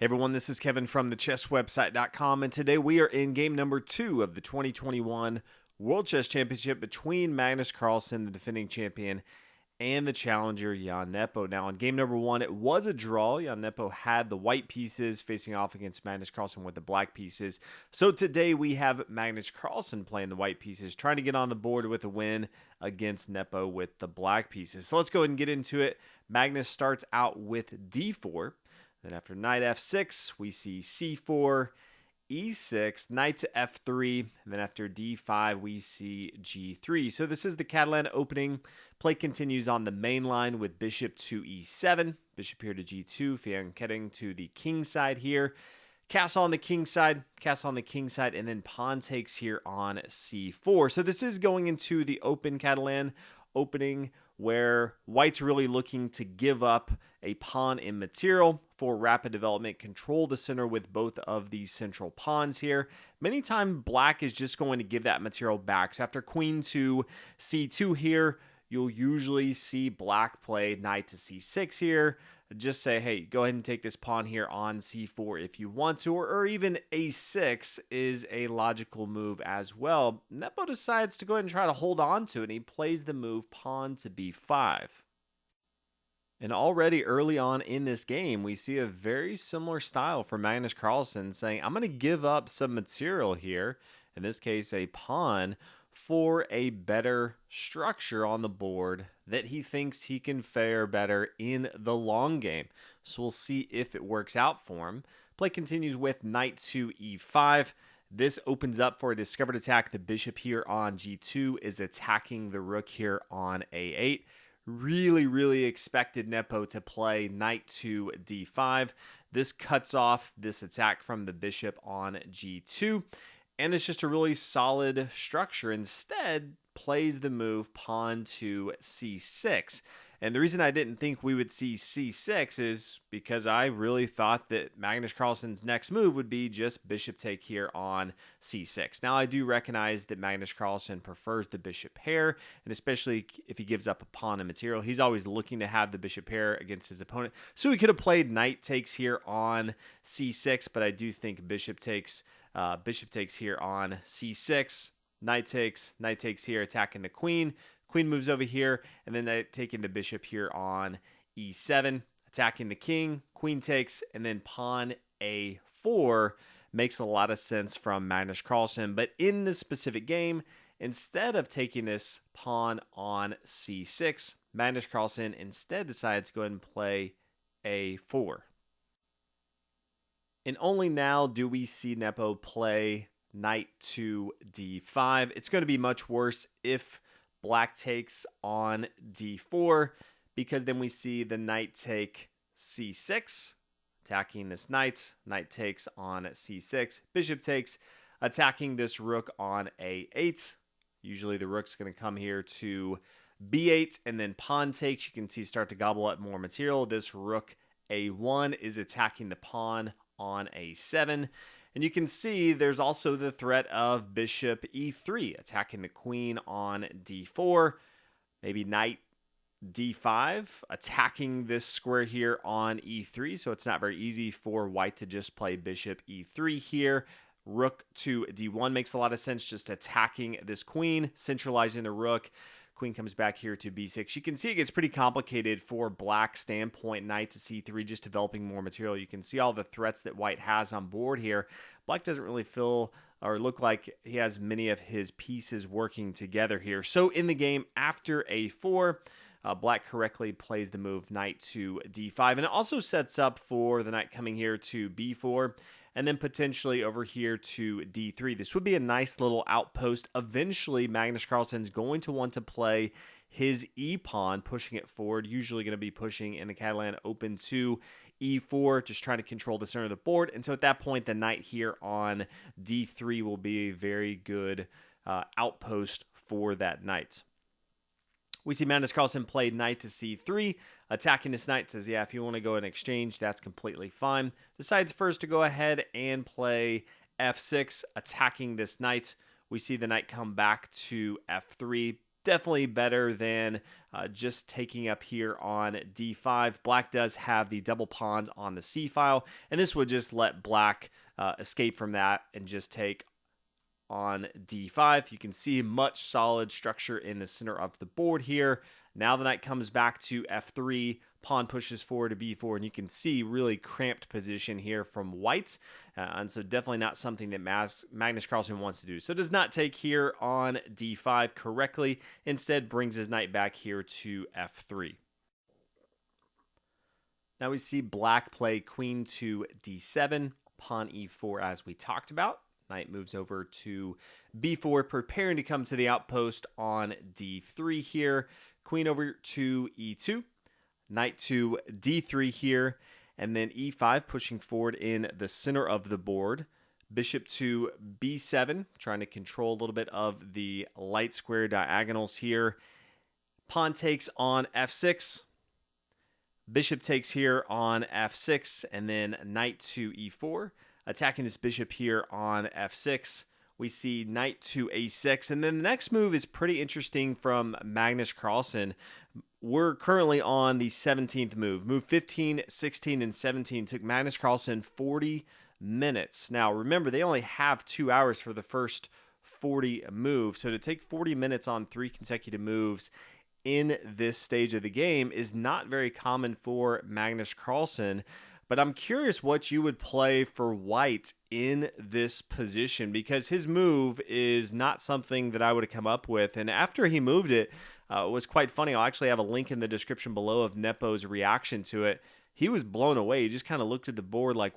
Hey everyone, this is Kevin from thechesswebsite.com, and today we are in game number 2 of the 2021 World Chess Championship between Magnus Carlsen, the defending champion, and the challenger Jan Nepo. Now, in game number 1, it was a draw. Jan Nepo had the white pieces facing off against Magnus Carlsen with the black pieces. So today we have Magnus Carlsen playing the white pieces, trying to get on the board with a win against Nepo with the black pieces. So let's go ahead and get into it. Magnus starts out with d4. Then after knight f6, we see c4, e6, knight to f3, and then after d5, we see g3. So this is the Catalan opening. Play continues on the main line with bishop to e7, bishop here to g2, fianchetting to the king side here. Castle on the king side, and then pawn takes here on c4. So this is going into the open Catalan opening where white's really looking to give up a pawn in material for rapid development, control the center with both of these central pawns here. Many times black is just going to give that material back. So after queen to c2 here, you'll usually see black play knight to c6 here. Just say, hey, go ahead and take this pawn here on c4 if you want to, or even a6 is a logical move as well. Nepo decides to go ahead and try to hold on to it, and he plays the move pawn to b5. And already early on in this game, we see a very similar style from Magnus Carlsen saying, I'm going to give up some material here, in this case a pawn, for a better structure on the board that he thinks he can fare better in the long game. So we'll see if it works out for him. Play continues with knight to e5. This opens up for a discovered attack. The bishop here on g2 is attacking the rook here on a8. Really expected Nepo to play knight to d5. This cuts off this attack from the bishop on g2. And it's just a really solid structure. Instead, plays the move pawn to c6. And the reason I didn't think we would see c6 is because I really thought that Magnus Carlsen's next move would be just bishop take here on c6. Now, I do recognize that Magnus Carlsen prefers the bishop pair, and especially if he gives up a pawn and material, he's always looking to have the bishop pair against his opponent. So he could have played knight takes here on c6, but I do think bishop takes here on c6, knight takes here, attacking the queen. Queen moves over here, and then taking the bishop here on e7, attacking the king. Queen takes, and then pawn a4 makes a lot of sense from Magnus Carlsen. But in this specific game, instead of taking this pawn on c6, Magnus Carlsen instead decides to go ahead and play a4. And only now do we see Nepo play knight to d5. It's going to be much worse if black takes on d4, because then we see the knight take c6, attacking this knight. Knight takes on c6. Bishop takes, attacking this rook on a8. Usually the rook's going to come here to b8, and then pawn takes. You can see start to gobble up more material. This rook a1 is attacking the pawn on a7. And you can see there's also the threat of bishop e3, attacking the queen on d4. Maybe knight d5, attacking this square here on e3. So it's not very easy for white to just play bishop e3 here. Rook to d1 makes a lot of sense, just attacking this queen, centralizing the rook. Queen comes back here to b6. You can see it gets pretty complicated for black standpoint. Knight to c3, just developing more material. You can see all the threats that white has on board here. Black doesn't really feel or look like he has many of his pieces working together here. So in the game, after a4, black correctly plays the move knight to d5. And it also sets up for the knight coming here to b4. And then potentially over here to d3. This would be a nice little outpost. Eventually, Magnus Carlsen's going to want to play his e-pawn, pushing it forward. Usually going to be pushing in the Catalan open to e4, just trying to control the center of the board. And so at that point, the knight here on d3 will be a very good outpost for that knight. We see Magnus Carlsen play knight to c3, attacking this knight, says, yeah, if you want to go and exchange, that's completely fine. Decides first to go ahead and play f6, attacking this knight. We see the knight come back to f3, definitely better than just taking up here on d5. Black does have the double pawns on the c file, and this would just let black escape from that and just take on d5. You can see much solid structure in the center of the board here. Now the knight comes back to f3, pawn pushes forward to b4, and you can see really cramped position here from white, and so definitely not something that Magnus Carlsen wants to do. So does not take here on d5 correctly, instead brings his knight back here to f3. Now we see black play queen to d7, pawn e4 as we talked about. Knight moves over to b4, preparing to come to the outpost on d3 here. Queen over to e2, knight to d3 here, and then e5 pushing forward in the center of the board. Bishop to b7, trying to control a little bit of the light square diagonals here. Pawn takes on f6. Bishop takes here on f6, and then knight to e4. Attacking this bishop here on f6. We see knight to a6, and then the next move is pretty interesting from Magnus Carlsen. We're currently on the 17th move. Move 15, 16, and 17 took Magnus Carlsen 40 minutes. Now, remember, they only have 2 hours for the first 40 moves, so to take 40 minutes on 3 consecutive moves in this stage of the game is not very common for Magnus Carlsen. But I'm curious what you would play for white in this position, because his move is not something that I would have come up with. And after he moved it, it was quite funny. I'll actually have a link in the description below of Nepo's reaction to it. He was blown away. He just kind of looked at the board like,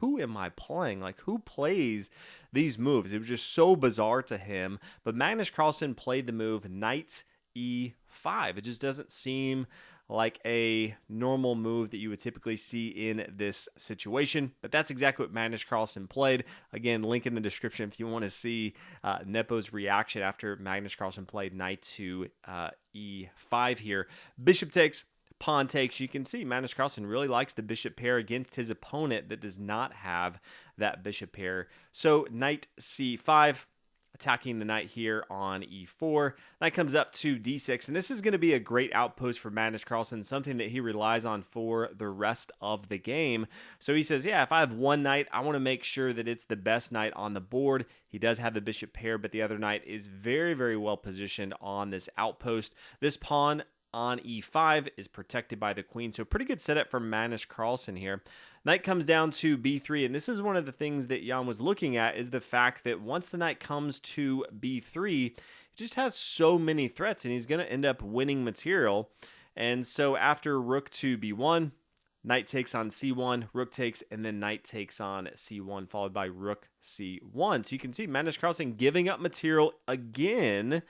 who am I playing? Like, who plays these moves? It was just so bizarre to him. But Magnus Carlsen played the move knight e5. It just doesn't seem like a normal move that you would typically see in this situation. But that's exactly what Magnus Carlsen played. Again, link in the description if you want to see Nepo's reaction after Magnus Carlsen played knight to e5 here. Bishop takes, pawn takes. You can see Magnus Carlsen really likes the bishop pair against his opponent that does not have that bishop pair. So knight c5. Attacking the knight here on e4. Knight comes up to d6, and this is going to be a great outpost for Magnus Carlsen, something that he relies on for the rest of the game. So he says, yeah, if I have one knight, I want to make sure that it's the best knight on the board. He does have the bishop pair, but the other knight is very, very well positioned on this outpost. This pawn on e5 is protected by the queen, so pretty good setup for Magnus Carlsen here. Knight comes down to b3, and this is one of the things that Jan was looking at, is the fact that once the knight comes to b3, he just has so many threats, and he's going to end up winning material. And so after rook to b1, knight takes on c1, rook takes, and then knight takes on c1, followed by rook c1. So you can see Magnus Carlsen giving up material again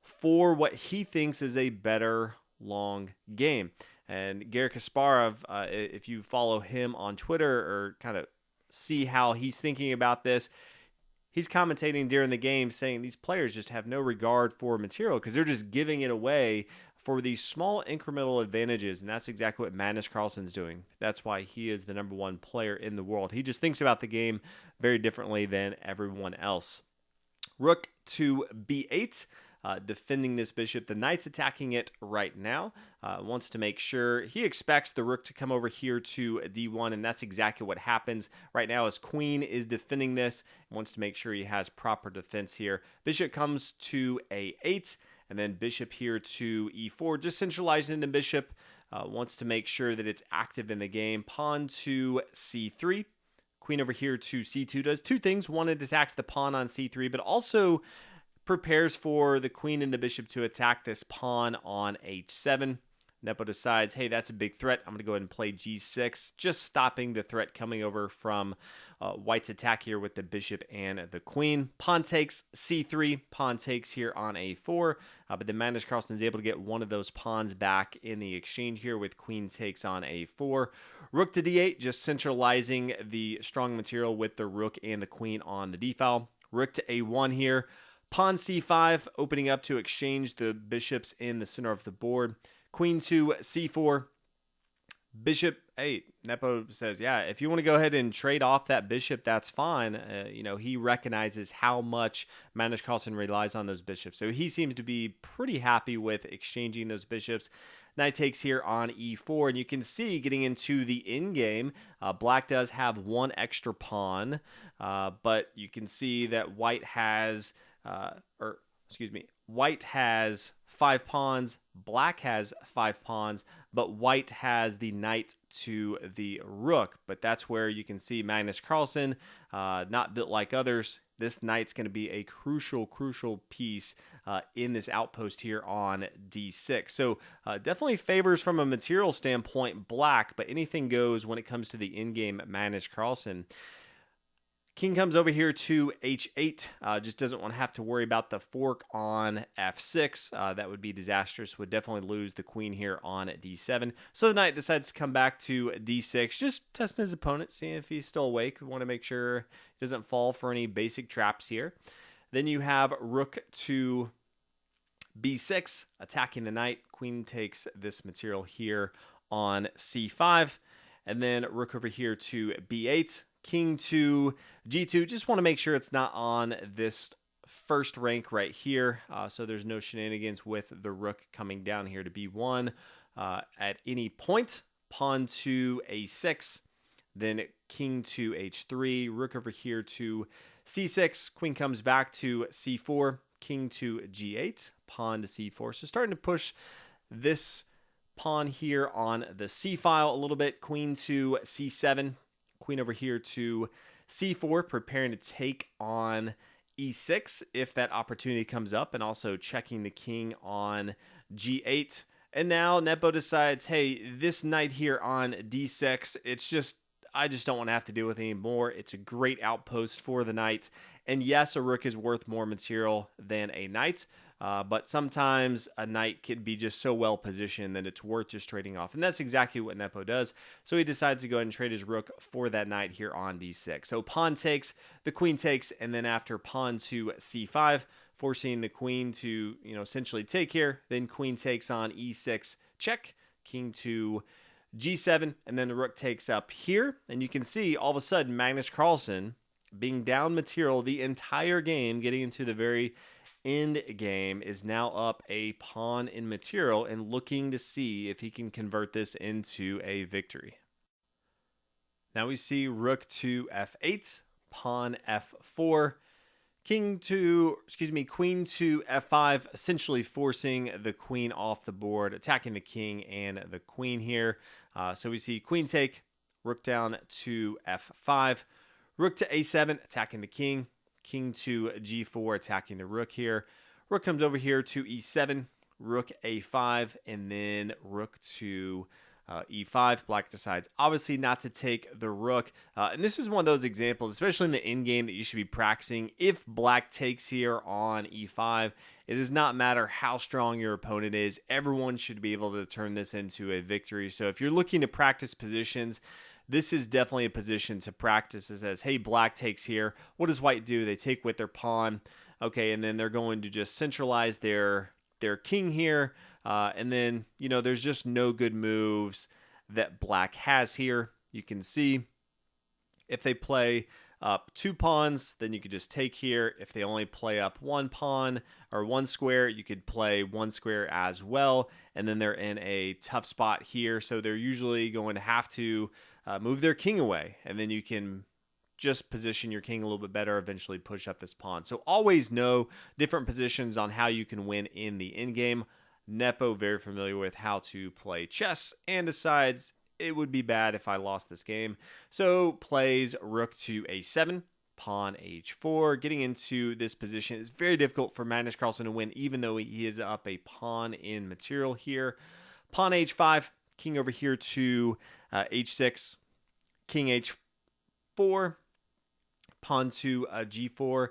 for what he thinks is a better long game. And Garry Kasparov, if you follow him on Twitter or kind of see how he's thinking about this, he's commentating during the game saying these players just have no regard for material because they're just giving it away for these small incremental advantages. And that's exactly what Magnus Carlsen's doing. That's why he is the #1 player in the world. He just thinks about the game very differently than everyone else. Rook to b8. Defending this bishop. The knight's attacking it right now. Wants to make sure, he expects the rook to come over here to d1, and that's exactly what happens right now as queen is defending this. Wants to make sure he has proper defense here. Bishop comes to a8, and then bishop here to e4, just centralizing the bishop. Wants to make sure that it's active in the game. Pawn to c3. Queen over here to c2 does two things. One, it attacks the pawn on c3, but also prepares for the queen and the bishop to attack this pawn on h7. Nepo decides, hey, that's a big threat. I'm going to go ahead and play g6, just stopping the threat coming over from white's attack here with the bishop and the queen. Pawn takes c3, pawn takes here on a4, but then Magnus Carlsen is able to get one of those pawns back in the exchange here with queen takes on a4. Rook to d8, just centralizing the strong material with the rook and the queen on the d file. Rook to a1 here. Pawn c5, opening up to exchange the bishops in the center of the board. Queen to c4. Bishop 8. Nepo says, yeah, if you want to go ahead and trade off that bishop, that's fine. He recognizes how much Magnus Carlsen relies on those bishops. So he seems to be pretty happy with exchanging those bishops. Knight takes here on e4, and you can see getting into the endgame, black does have one extra pawn, but you can see that white has, white has 5 pawns, black has 5 pawns, but white has the knight to the rook. But that's where you can see Magnus Carlsen, not built like others. This knight's going to be a crucial piece in this outpost here on d6. So definitely favors from a material standpoint black, but anything goes when it comes to the in-game Magnus Carlsen. King comes over here to h8, just doesn't want to have to worry about the fork on f6. That would be disastrous, would definitely lose the queen here on d7. So the knight decides to come back to d6, just testing his opponent, seeing if he's still awake. We want to make sure he doesn't fall for any basic traps here. Then you have rook to b6, attacking the knight. Queen takes this material here on c5, and then rook over here to b8. King to g2, just want to make sure it's not on this first rank right here, so there's no shenanigans with the rook coming down here to b1 at any point. Pawn to a6, then king to h3, rook over here to c6, queen comes back to c4, king to g8, pawn to c4. So starting to push this pawn here on the c file a little bit. Queen to c7, queen over here to c4, preparing to take on e6 if that opportunity comes up, and also checking the king on g8. And now Nepo decides, hey, this knight here on d6, I just don't want to have to deal with it anymore. It's a great outpost for the knight. And yes, a rook is worth more material than a knight, but sometimes a knight could be just so well positioned that it's worth just trading off. And that's exactly what Nepo does. So he decides to go ahead and trade his rook for that knight here on d6. So pawn takes, the queen takes, and then after pawn to c5, forcing the queen to, essentially take here. Then queen takes on e6, check, king to g7, and then the rook takes up here. And you can see all of a sudden Magnus Carlsen being down material the entire game, getting into the very end game, is now up a pawn in material and looking to see if he can convert this into a victory. Now we see rook to f8, pawn f4, queen to f5, essentially forcing the queen off the board, attacking the king and the queen here. So we see queen take, rook down to f5, rook to a7, attacking the king, king to g4, attacking the rook here. Rook comes over here to e7, rook a5, and then rook to e5. Black decides obviously not to take the rook, and this is one of those examples, especially in the end game, that you should be practicing. If black takes here on e5, it does not matter how strong your opponent is, everyone should be able to turn this into a victory. So if you're looking to practice positions, this is definitely a position to practice. It says, hey, black takes here. What does white do? They take with their pawn. Okay, and then they're going to just centralize their king here. And then, there's just no good moves that black has here. You can see if they play up 2 pawns, then you could just take here. If they only play up 1 pawn or 1 square, you could play 1 square as well. And then they're in a tough spot here. So they're usually going to have to move their king away. And then you can just position your king a little bit better, eventually push up this pawn. So always know different positions on how you can win in the endgame. Nepo very familiar with how to play chess and decides it would be bad if I lost this game. So plays rook to a7, pawn h4. Getting into this position is very difficult for Magnus Carlsen to win, even though he is up a pawn in material here. Pawn h5, king over here to h6, king h4, pawn to g4.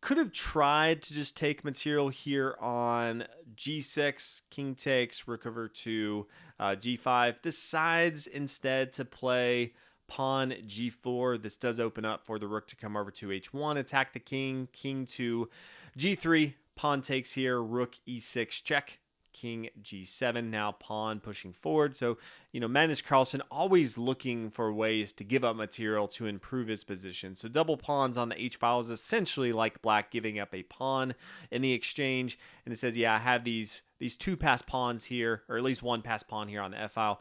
Could have tried to just take material here on g6, king takes, rook over to g5. Decides instead to play pawn g4. This does open up for the rook to come over to h1, attack the king, king to g3, pawn takes here, rook e6 check, king g7, now pawn pushing forward. So, Magnus Carlsen always looking for ways to give up material to improve his position. So double pawns on the h-file is essentially like black giving up a pawn in the exchange. And it says, yeah, I have these two passed pawns here, or at least one passed pawn here on the f-file.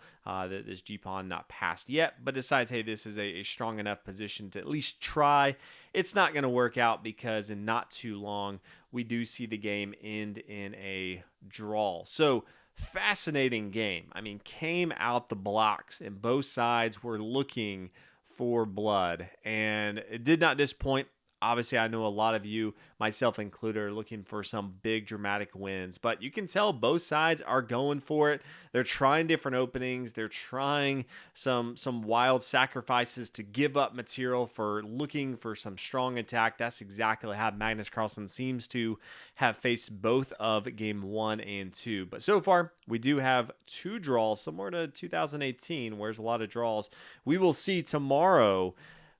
This g-pawn not passed yet, but decides, hey, this is a strong enough position to at least try. It's not going to work out because in not too long, we do see the game end in a draw. So fascinating game. I mean, came out the blocks and both sides were looking for blood, and it did not disappoint. Obviously, I know a lot of you, myself included, are looking for some big dramatic wins, but you can tell both sides are going for it. They're trying different openings. They're trying some wild sacrifices to give up material for looking for some strong attack. That's exactly how Magnus Carlsen seems to have faced both of game 1 and 2. But so far, we do have 2 draws, similar to 2018, where there's a lot of draws. We will see tomorrow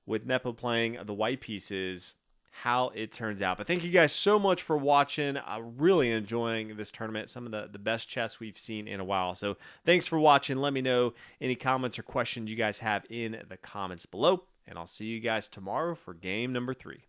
with Nepo playing the white pieces, how it turns out. But thank you guys so much for watching. I'm really enjoying this tournament. Some of the best chess we've seen in a while. So thanks for watching. Let me know any comments or questions you guys have in the comments below. And I'll see you guys tomorrow for game number 3.